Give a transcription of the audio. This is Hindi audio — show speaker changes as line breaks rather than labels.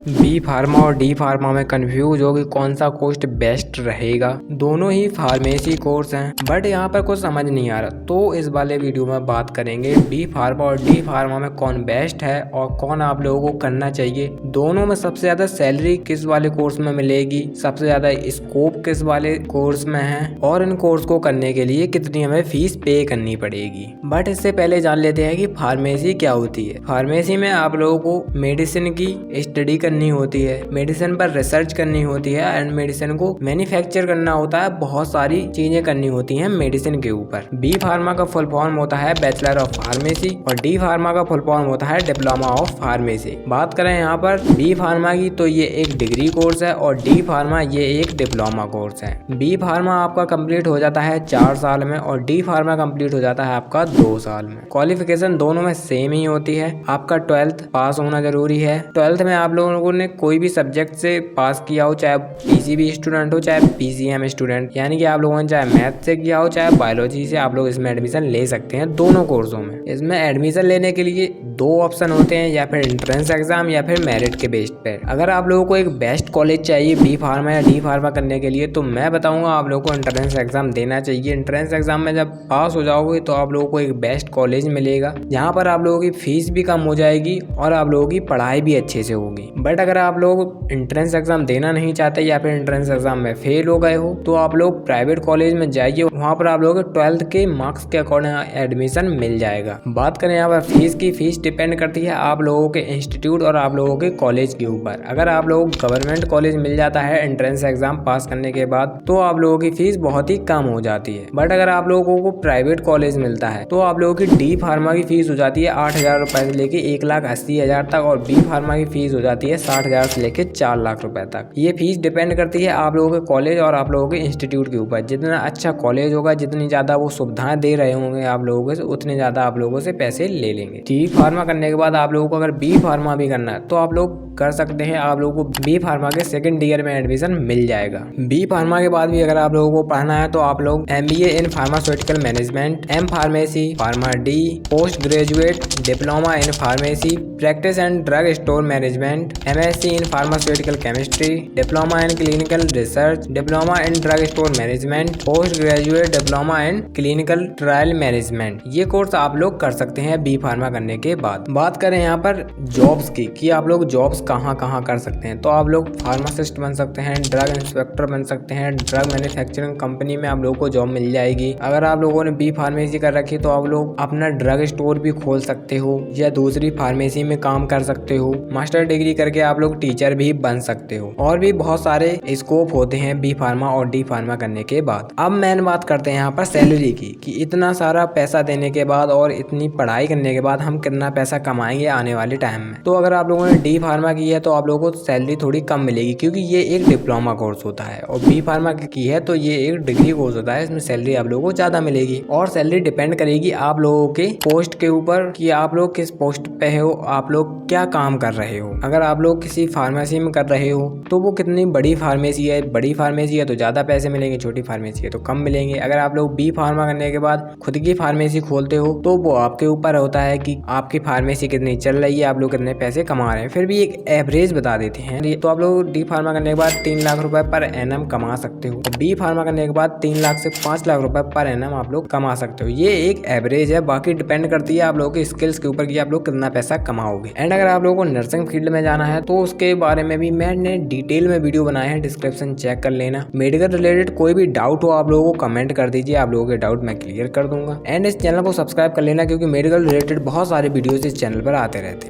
बी फार्मा और डी फार्मा में कंफ्यूज हो कि कौन सा कोर्स बेस्ट रहेगा। दोनों ही फार्मेसी कोर्स हैं बट यहाँ पर कुछ समझ नहीं आ रहा, तो इस वाले वीडियो में बात करेंगे बी फार्मा और डी फार्मा में कौन बेस्ट है और कौन आप लोगों को करना चाहिए। दोनों में सबसे ज्यादा सैलरी किस वाले कोर्स में मिलेगी, सबसे ज्यादा स्कोप किस वाले कोर्स में है और इन कोर्स को करने के लिए कितनी हमें फीस पे करनी पड़ेगी। बट इससे पहले जान लेते हैं कि फार्मेसी क्या होती है। फार्मेसी में आप लोगों को मेडिसिन की स्टडी करनी होती है, मेडिसिन पर रिसर्च करनी होती है एंड मेडिसिन को मैन्युफैक्चर करना होता है। बहुत सारी चीजें करनी होती हैं मेडिसिन के ऊपर। बी फार्मा का फुल फॉर्म होता है बैचलर ऑफ फार्मेसी और डी फार्मा का फुल फॉर्म होता है डिप्लोमा ऑफ फार्मेसी। बात करें यहाँ पर बी फार्मा की तो ये एक डिग्री कोर्स है और डी फार्मा ये एक डिप्लोमा कोर्स है। बी फार्मा आपका कंप्लीट हो जाता है 4 साल में और डी फार्मा कंप्लीट हो जाता है आपका 2 साल में। क्वालिफिकेशन दोनों में सेम ही होती है, आपका 12th पास होना जरूरी है। 12th में आप लोगों ने कोई भी सब्जेक्ट से पास किया हो, चाहे पीसीबी स्टूडेंट हो चाहे पीसीएम स्टूडेंट, यानी कि आप लोगों ने चाहे मैथ से किया हो चाहे बायोलॉजी से, आप लोग इसमें एडमिशन ले सकते हैं दोनों कोर्सों में। इसमें एडमिशन लेने के लिए 2 ऑप्शन होते हैं, या फिर एंट्रेंस एग्जाम या फिर मेरिट के बेस पे। अगर आप लोगों को एक बेस्ट कॉलेज चाहिए बी फार्मा या डी फार्मा करने के लिए तो मैं बताऊंगा आप लोगों को एंट्रेंस एग्जाम देना चाहिए। एंट्रेंस एग्जाम में जब पास हो जाओगे तो आप लोगों को एक बेस्ट कॉलेज मिलेगा, जहाँ पर आप लोगों की फीस भी कम हो जाएगी और आप लोगों की पढ़ाई भी अच्छे से होगी। बट अगर आप लोग एंट्रेंस एग्जाम देना नहीं चाहते या फिर एंट्रेंस एग्जाम में फेल हो गए हो तो आप लोग प्राइवेट कॉलेज में जाइए, वहाँ पर आप लोगों को 12th के मार्क्स के अकॉर्डिंग एडमिशन मिल जाएगा। बात करें यहाँ पर फीस की, फीस डिपेंड करती है आप लोगों के इंस्टीट्यूट और आप लोगों के कॉलेज के ऊपर। अगर आप लोगों को गवर्नमेंट कॉलेज मिल जाता है एंट्रेंस एग्जाम पास करने के बाद तो आप लोगों की फीस बहुत ही कम हो जाती है। बट अगर आप लोगों को प्राइवेट कॉलेज मिलता है तो आप लोगों की डी फार्मा की फीस हो जाती है 8,000 रुपए से लेके 1,80,000 तक और बी फार्मा की फीस हो जाती है 60,000 से लेके 4 लाख रुपए तक। ये फीस डिपेंड करती है आप लोगों के कॉलेज और आप लोगों के इंस्टीट्यूट के ऊपर। जितना अच्छा कॉलेज होगा, जितनी ज्यादा वो सुविधाएं दे रहे होंगे आप लोगों को, उतने ज्यादा आप लोगों से पैसे ले लेंगे। डी फार्मा करने के बाद आप लोगों को अगर बी फार्मा भी करना है तो आप लोग कर सकते हैं। आप लोगों को बी फार्मा के 2nd ईयर में एडमिशन मिल जाएगा। बी फार्मा के बाद भी अगर आप लोगों को पढ़ना है तो आप लोग MBA in pharmaceutical management, M pharmacy, pharma D, post graduate diploma in pharmacy, practice and drug store management, MSc in pharmaceutical chemistry, diploma in clinical research, diploma in drug store management, post graduate diploma in clinical trial management, ये कोर्स आप लोग कर सकते हैं बी फार्मा करने के बाद। बात करें यहाँ पर जॉब्स की कि आप लोग जॉब्स कहाँ कहाँ कर सकते हैं, तो आप लोग फार्मासिस्ट बन सकते हैं, ड्रग इंस्पेक्टर बन सकते हैं, ड्रग मैन्युफैक्चरिंग कंपनी में आप लोगों को जॉब मिल जाएगी। अगर आप लोगों ने बी फार्मेसी कर रखी तो आप लोग अपना ड्रग स्टोर भी खोल सकते हो या दूसरी फार्मेसी में काम कर सकते हो। मास्टर डिग्री करके आप लोग टीचर भी बन सकते हो और भी बहुत सारे स्कोप होते हैं बी फार्मा और डी फार्मा करने के बाद। अब मेन बात करते हैं यहाँ पर सैलरी की कि इतना सारा पैसा देने के बाद और इतनी पढ़ाई करने के बाद हम कितना पैसा कमाएंगे आने वाले टाइम में। तो अगर आप लोगों ने डी फार्मा की है तो आप लोगों को सैलरी थोड़ी कम मिलेगी, क्योंकि ये एक डिप्लोमा कोर्स होता है और बी फार्मा की है तो ये एक डिग्री कोर्स होता है। इसमें सैलरी आप लोगों को ज्यादा मिलेगी और सैलरी डिपेंड करेगी आप लोगों के पोस्ट के ऊपर कि आप लोग किस पोस्ट पे हो, आप लोग क्या काम कर रहे हो। अगर आप लोग किसी फार्मेसी में कर रहे हो तो वो कितनी बड़ी फार्मेसी है, बड़ी फार्मेसी है तो ज्यादा पैसे मिलेंगे, छोटी फार्मेसी है तो कम मिलेंगे। अगर आप लोग बी फार्मा करने के बाद खुद की फार्मेसी खोलते हो तो वो आपके ऊपर होता है कि आपकी फार्मेसी कितनी चल रही है, आप लोग कितने पैसे कमा रहे हैं। फिर भी एक एवरेज बता देते हैं तो आप लोग डी फार्मा करने के बाद 3 लाख रुपए पर एनम कमा सकते हो और बी फार्मा करने के बाद 3 लाख से 5 लाख रुपए पर एनम आप लोग कमा सकते हो। ये एक एवरेज है, बाकी डिपेंड करती है आप लोगों के स्किल्स के ऊपर कि आप लोग कितना पैसा कमाओगे। एंड अगर आप लोगों को नर्सिंग फील्ड में जाना है तो उसके बारे में भी मैंने डिटेल में वीडियो बनाए हैं, डिस्क्रिप्शन चेक कर लेना। मेडिकल रिलेटेड कोई भी डाउट हो आप लोगों को कमेंट कर दीजिए, आप लोगों के डाउट मैं क्लियर कर दूंगा। एंड इस चैनल को सब्सक्राइब कर लेना क्योंकि मेडिकल रिलेटेड बहुत सारे वीडियोस इस चैनल पर आते रहते हैं।